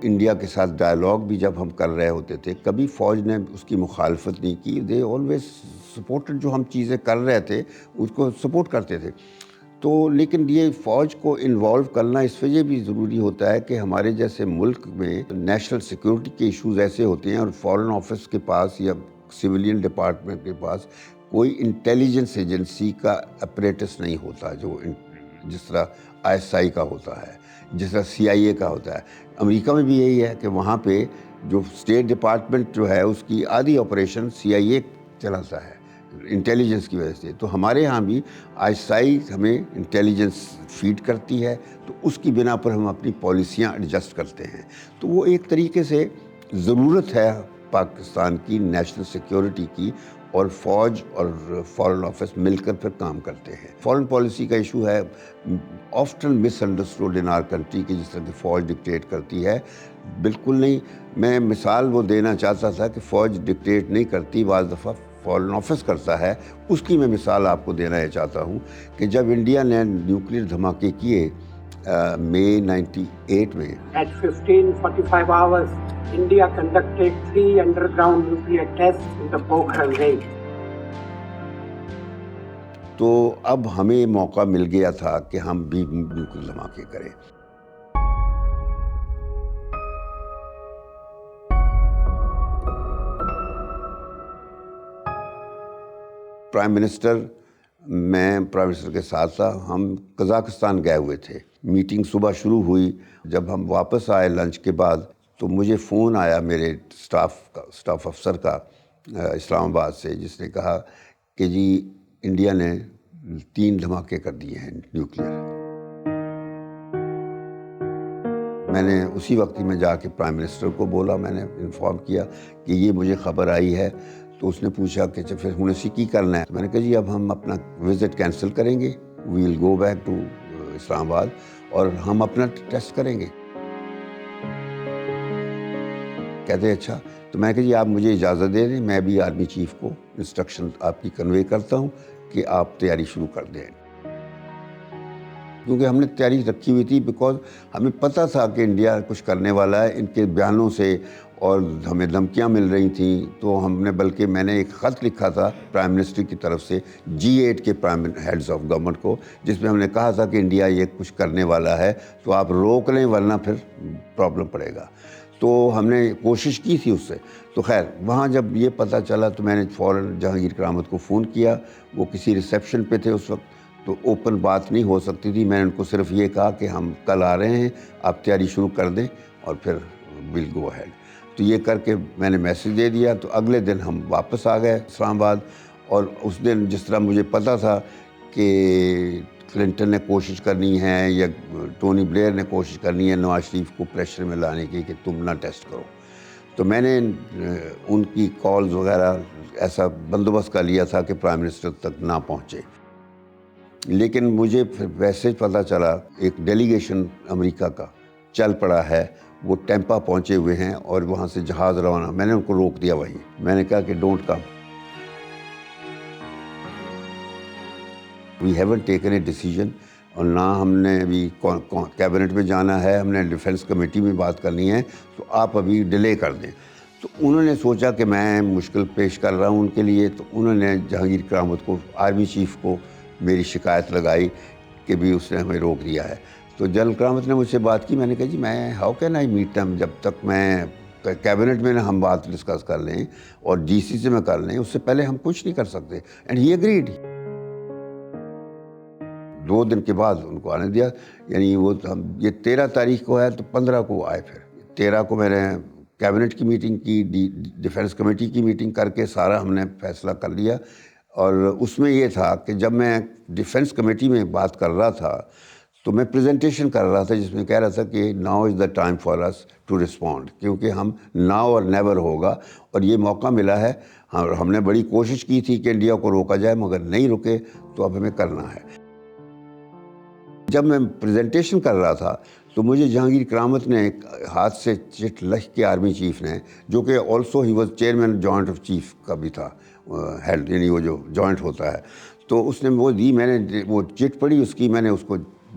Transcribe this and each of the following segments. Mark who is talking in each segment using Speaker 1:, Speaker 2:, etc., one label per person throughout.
Speaker 1: India کے ساتھ dialogue بھی جب ہم کر رہے ہوتے تھے کبھی فوج نے اس کی مخالفت نہیں کی. They always supported. جو ہم چیزیں کر رہے تھے اس کو سپورٹ کرتے تھے. تو لیکن یہ فوج کو انوالو کرنا اس وجہ بھی ضروری ہوتا ہے کہ ہمارے جیسے ملک میں نیشنل سیکیورٹی کے ایشوز ایسے ہوتے ہیں اور فارن آفس کے پاس یا سویلین ڈپارٹمنٹ کے پاس کوئی انٹیلیجنس ایجنسی کا اپریٹس نہیں ہوتا جو جس طرح ISI کا ہوتا ہے, جس طرح CIA کا ہوتا ہے. امریکہ میں بھی یہی ہے کہ وہاں پہ جو اسٹیٹ ڈپارٹمنٹ جو ہے اس کی آدھی آپریشن CIA چلاتا ہے انٹیلیجنس کی وجہ سے. تو ہمارے ہاں بھی ISI ہمیں انٹیلیجنس فیڈ کرتی ہے, تو اس کی بنا پر ہم اپنی پالیسیاں ایڈجسٹ کرتے ہیں. تو وہ ایک طریقے سے ضرورت ہے پاکستان کی نیشنل سیکیورٹی کی, اور فوج اور فارن آفس مل کر پھر کام کرتے ہیں. فارن پالیسی کا ایشو ہے often miss understood in our country کہ جس طرح کی فوج ڈکٹیٹ کرتی ہے. بالکل نہیں. میں مثال وہ دینا چاہتا تھا کہ فوج ڈکٹیٹ نہیں کرتی, بعض دفعہ فارن آفس کرتا ہے. اس کی میں مثال آپ کو دینا چاہتا ہوں کہ جب انڈیا نے نیوکلیر دھماکے کیے مئی 98 میں,
Speaker 2: At 15:45 hours, India conducted 3 underground nuclear tests in the Pokhran range.
Speaker 1: تو اب ہمیں موقع مل گیا تھا کہ ہم بھی نیوکلیر دھماکے کریں. پرائم منسٹر کے ساتھ تھا. ہم قزاقستان گئے ہوئے تھے. میٹنگ صبح شروع ہوئی. جب ہم واپس آئے لنچ کے بعد تو مجھے فون آیا میرے اسٹاف افسر کا اسلام آباد سے, جس نے کہا کہ جی انڈیا نے 3 دھماکے کر دیے ہیں نیوکلیر. میں نے اسی وقت میں جا کے پرائم منسٹر کو بولا, میں نے انفارم کیا کہ یہ مجھے خبر آئی ہے. تو اس نے پوچھا کہ پھر ہوں اسی کی کرنا ہے. تو میں نے کہا جی اب ہم اپنا وزٹ کینسل کریں گے, وی ول گو بیک ٹو اسلام آباد اور ہم اپنا ٹیسٹ کریں گے. کہتے ہیں اچھا. تو میں نے کہا جی آپ مجھے اجازت دے دیں, میں بھی آرمی چیف کو انسٹرکشن آپ کی کنوے کرتا ہوں کہ آپ تیاری شروع کر دیں. کیونکہ ہم نے تیاری رکھی ہوئی تھی, بیکاز ہمیں پتہ تھا کہ انڈیا کچھ کرنے والا ہے. ان کے بیانوں سے اور ہمیں دھمکیاں مل رہی تھیں. تو ہم نے بلکہ میں نے ایک خط لکھا تھا پرائم منسٹر کی طرف سے G8 کے پرائم ہیڈز آف گورنمنٹ کو, جس میں ہم نے کہا تھا کہ انڈیا یہ کچھ کرنے والا ہے تو آپ روک لیں ورنہ پھر پرابلم پڑے گا. تو ہم نے کوشش کی تھی اس سے. تو خیر وہاں جب یہ پتہ چلا تو میں نے فوراً جہانگیر کرامت کو فون کیا. وہ کسی ریسیپشن پہ تھے اس وقت, تو اوپن بات نہیں ہو سکتی تھی. میں نے ان کو صرف یہ کہا کہ ہم کل آ رہے ہیں, آپ تیاری شروع کر دیں اور پھر ول گو اہیڈ. تو یہ کر کے میں نے میسج دے دیا. تو اگلے دن ہم واپس آ گئے اسلام آباد. اور اس دن جس طرح مجھے پتہ تھا کہ کلنٹن نے کوشش کرنی ہے یا ٹونی بلیئر نے کوشش کرنی ہے نواز شریف کو پریشر میں لانے کی کہ تم نہ ٹیسٹ کرو, تو میں نے ان کی کالز وغیرہ ایسا بندوبست کر لیا تھا کہ پرائم منسٹر تک نہ پہنچے. لیکن مجھے پھر ویسے پتہ چلا ایک ڈیلیگیشن امریکہ کا چل پڑا ہے, وہ ٹیمپا پہنچے ہوئے ہیں اور وہاں سے جہاز روانہ. میں نے ان کو روک دیا وہیں. میں نے کہا کہ don't come. We haven't taken a decision, اور نہ ہم نے ابھی کیبنٹ میں جانا ہے, ہم نے ڈیفینس کمیٹی میں بات کرنی ہے, تو آپ ابھی ڈیلے کر دیں. تو انہوں نے سوچا کہ میں مشکل پیش کر رہا ہوں ان کے لیے. تو انہوں نے جہانگیر کرامت کو, آرمی چیف کو میری شکایت لگائی کہ بھی اس نے ہمیں روک دیا ہے. تو جنرل کرامت نے مجھ سے بات کی. میں نے کہا جی میں how can I meet them, جب تک میں کیبنٹ میں ہم بات ڈسکس کر لیں اور DC سے میں کر لیں, اس سے پہلے ہم کچھ نہیں کر سکتے. And he agreed. 2 دن کے بعد ان کو آنے دیا. یعنی وہ یہ 13 تاریخ کو ہے تو 15 کو آئے. پھر 13 کو میں نے کیبنٹ کی میٹنگ کی, ڈیفینس کمیٹی کی میٹنگ کر کے سارا ہم نے فیصلہ کر لیا. اور اس میں یہ تھا کہ جب میں ڈیفینس کمیٹی میں بات کر رہا تھا تو میں پریزنٹیشن کر رہا تھا جس میں کہہ رہا تھا کہ now is the time for us to respond, کیونکہ ہم ناؤ اور نیور ہوگا اور یہ موقع ملا ہے. ہم نے بڑی کوشش کی تھی کہ انڈیا کو روکا جائے مگر نہیں رکے, تو اب ہمیں کرنا ہے. جب میں پریزنٹیشن کر رہا تھا تو مجھے جہانگیر کرامت نے ایک ہاتھ سے چٹ لکھ کے, آرمی چیف نے, جو کہ also he was chairman joint of chief کا بھی تھا ہیڈ, یعنی وہ جو جوائنٹ ہوتا ہے, تو اس نے وہ دی. میں نے وہ چٹ پڑھی اس کی, میں نے اس کو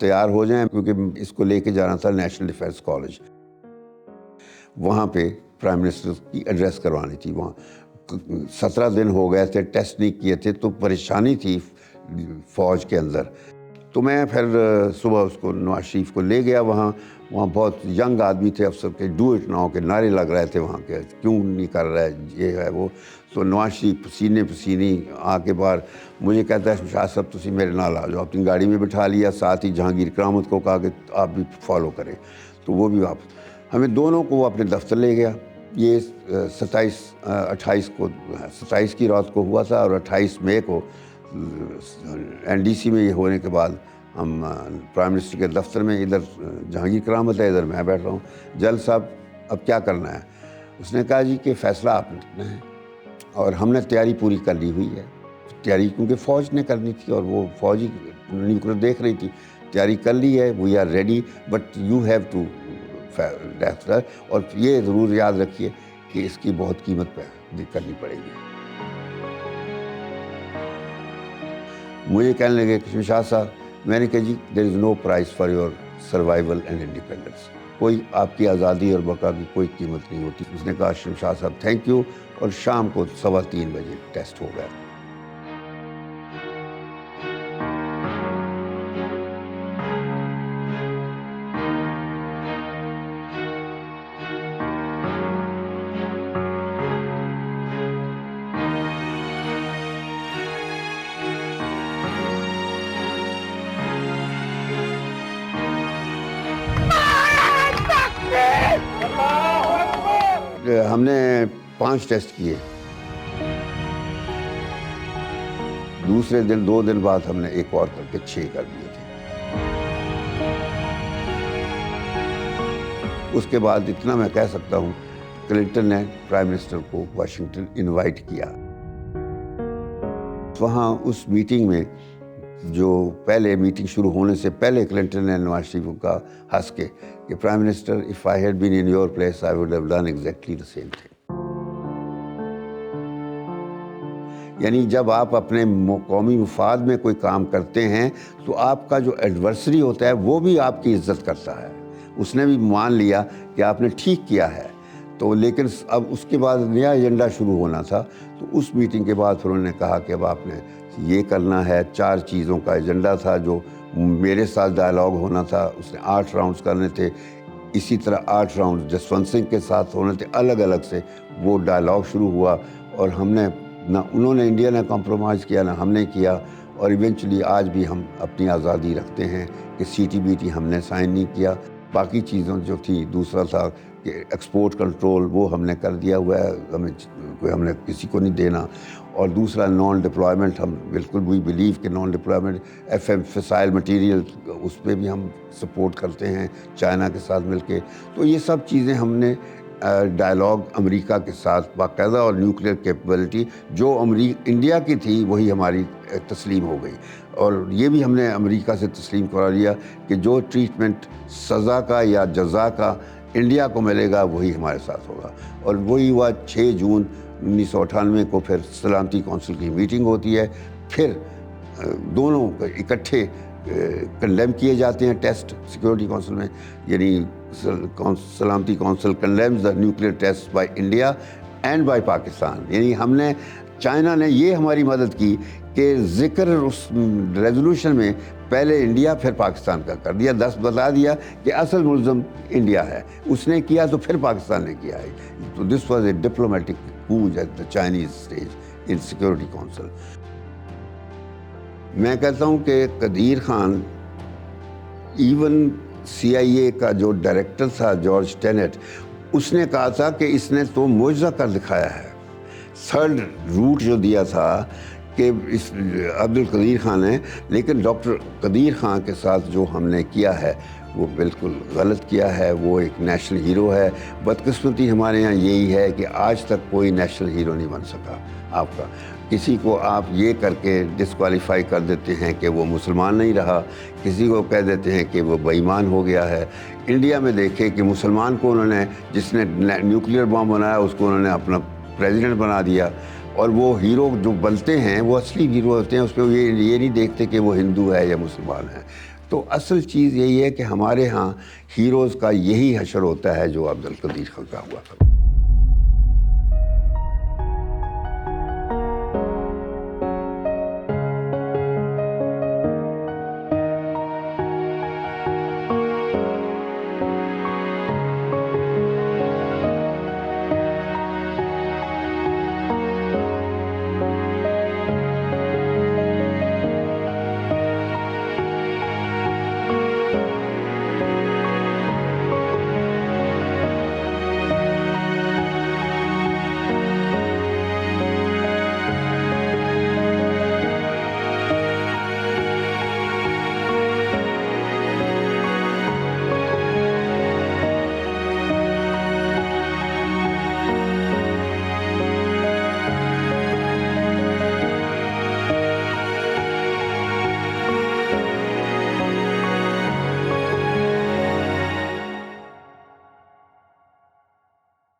Speaker 1: تیار ہو جائیں، کیونکہ اس کو لے کے جانا تھا نیشنل ڈیفینس کالج. وہاں پہ پرائم منسٹر کی ایڈریس کروانی تھی. وہاں 17 دن ہو گئے تھے، ٹیسٹ نہیں کیے تھے، تو پریشانی تھی فوج کے اندر. تو میں پھر صبح اس کو نواز شریف کو لے گیا وہاں بہت ینگ آدمی تھے افسر کے، ڈو اٹ ناؤ کے نعرے لگ رہے تھے وہاں کے، کیوں نہیں کر رہا ہے یہ ہے وہ. تو نواز شریف پسینے پسینی آ کے باہر مجھے کہتا ہے شاہ صاحب تسی میرے نال آ جاؤ. اپنی گاڑی میں بٹھا لیا، ساتھ ہی جہانگیر کرامت کو کہا کہ آپ بھی فالو کریں. تو وہ بھی واپس ہمیں دونوں کو وہ اپنے دفتر لے گیا. یہ 27 کی رات کو ہوا تھا، اور 28 مئی کو NDC میں یہ ہونے کے بعد ہم پرائم منسٹر کے دفتر میں، ادھر جہانگیر کرامت ہے، ادھر میں بیٹھ رہا ہوں. جل صاحب اب کیا کرنا ہے؟ اس نے کہا جی کہ فیصلہ آپ نے کرنا ہے، اور ہم نے تیاری پوری کر لی ہوئی ہے. تیاری کیونکہ فوج نے کرنی تھی، اور وہ فوجی نیوکلیر دیکھ رہی تھی. تیاری کر لی ہے، we are ready, but you have to. اور یہ ضرور یاد رکھیے کہ اس کی بہت قیمت پہ کرنی پڑے گی. مجھے کہنے لگے کہ شاہ صاحب، میں نے کہا جی there is no price for your survival and independence. کوئی آپ کی آزادی اور بقا کی کوئی قیمت نہیں ہوتی. اس نے کہا شاہ صاحب تھینک یو، اور شام کو 3:15 بجے ٹیسٹ ہو گیا. ہم نے 5 ٹیسٹ کیے. دوسرے دن 2 دن بعد ہم نے ایک اور کر کے 6 کر دیے تھے. اس کے بعد اتنا میں کہہ سکتا ہوں، کلنٹن نے پرائم منسٹر کو واشنگٹن انوائٹ کیا. وہاں اس میٹنگ میں، جو پہلے میٹنگ شروع ہونے سے پہلے کلنٹن نے نواز شریف کو کہا ہنس کے کہ prime minister if I had been in your place I would have done exactly the same thing. یعنی جب آپ اپنے قومی مفاد میں کوئی کام کرتے ہیں تو آپ کا جو ایڈورسری ہوتا ہے وہ بھی آپ کی عزت کرتا ہے. اس نے بھی مان لیا کہ آپ نے ٹھیک کیا ہے. تو لیکن اب اس کے بعد نیا ایجنڈا شروع ہونا تھا. تو اس میٹنگ کے بعد پھر انہوں نے کہا کہ اب آپ نے یہ کرنا ہے. 4 چیزوں کا ایجنڈا تھا جو میرے ساتھ ڈائلاگ ہونا تھا. اس نے 8 راؤنڈز کرنے تھے. اسی طرح 8 راؤنڈ جسونت سنگھ کے ساتھ ہونے تھے. الگ الگ سے وہ ڈائلاگ شروع ہوا، اور ہم نے نہ انہوں نے انڈیا نے کمپرومائز کیا، نہ ہم نے کیا. اور ایونچولی آج بھی ہم اپنی آزادی رکھتے ہیں کہ CTBT ہم نے سائن نہیں کیا. باقی چیزوں جو تھی، دوسرا تھا کہ ایکسپورٹ کنٹرول وہ ہم نے کر دیا ہوا ہے، ہم نے کسی کو نہیں دینا. اور دوسرا نان ڈپلائمنٹ، ہم بالکل وی بلیو کہ نان ڈپلائمنٹ FM فسائل مٹیریل اس پہ بھی ہم سپورٹ کرتے ہیں چائنا کے ساتھ مل کے. تو یہ سب چیزیں ہم نے ڈائلاگ امریکہ کے ساتھ باقاعدہ، اور نیوکلیر کیپبلٹی جو انڈیا کی تھی وہی ہماری تسلیم ہو گئی. اور یہ بھی ہم نے امریکہ سے تسلیم کرا لیا کہ جو ٹریٹمنٹ سزا کا یا جزا کا انڈیا کو ملے گا وہی ہمارے ساتھ ہوگا. اور وہی ہوا. 6 جون 1998 کو پھر سلامتی کونسل کی میٹنگ ہوتی ہے. پھر دونوں اکٹھے کنڈیم کیے جاتے ہیں ٹیسٹ سیکورٹی کونسل میں. یعنی سلامتی council condemns the nuclear test by India and by Pakistan. یعنی ہم نے، چائنا نے یہ ہماری مدد کی کہ ذکر اس ریزولوشن میں پہلے انڈیا پھر پاکستان کا کر دیا. بتا دیا کہ اصل ملزم انڈیا ہے. اس نے کیا تو پھر پاکستان نے کیا ہے. تو this was a diplomatic push at the Chinese stage in Security Council. میں کہتا ہوں کہ قدیر خان، ایون CIA کا جو ڈائریکٹر تھا جارج ٹینٹ، اس نے کہا تھا کہ اس نے تو معجزہ کر دکھایا ہے. 3rd روٹ جو دیا تھا کہ اس عبد القدیر خان نے، لیکن ڈاکٹر قدیر خان کے ساتھ جو ہم نے کیا ہے وہ بالکل غلط کیا ہے. وہ ایک نیشنل ہیرو ہے. بدقسمتی ہمارے یہاں یہی ہے کہ آج تک کوئی نیشنل ہیرو نہیں بن سکا آپ کا. کسی کو آپ یہ کر کے ڈسکوالیفائی کر دیتے ہیں کہ وہ مسلمان نہیں رہا، کسی کو کہہ دیتے ہیں کہ وہ بے ایمان ہو گیا ہے. انڈیا میں دیکھے کہ مسلمان کو انہوں نے، جس نے نیوکلیئر بام بنایا اس کو انہوں نے اپنا پریزیڈنٹ بنا دیا. اور وہ ہیرو جو بنتے ہیں وہ اصلی ہیرو ہوتے ہیں. اس پہ یہ نہیں دیکھتے کہ وہ ہندو ہے یا مسلمان ہے. تو اصل چیز یہی ہے کہ ہمارے ہاں ہیروز کا یہی حشر ہوتا ہے جو عبد القدیر خان کا ہوا تھا.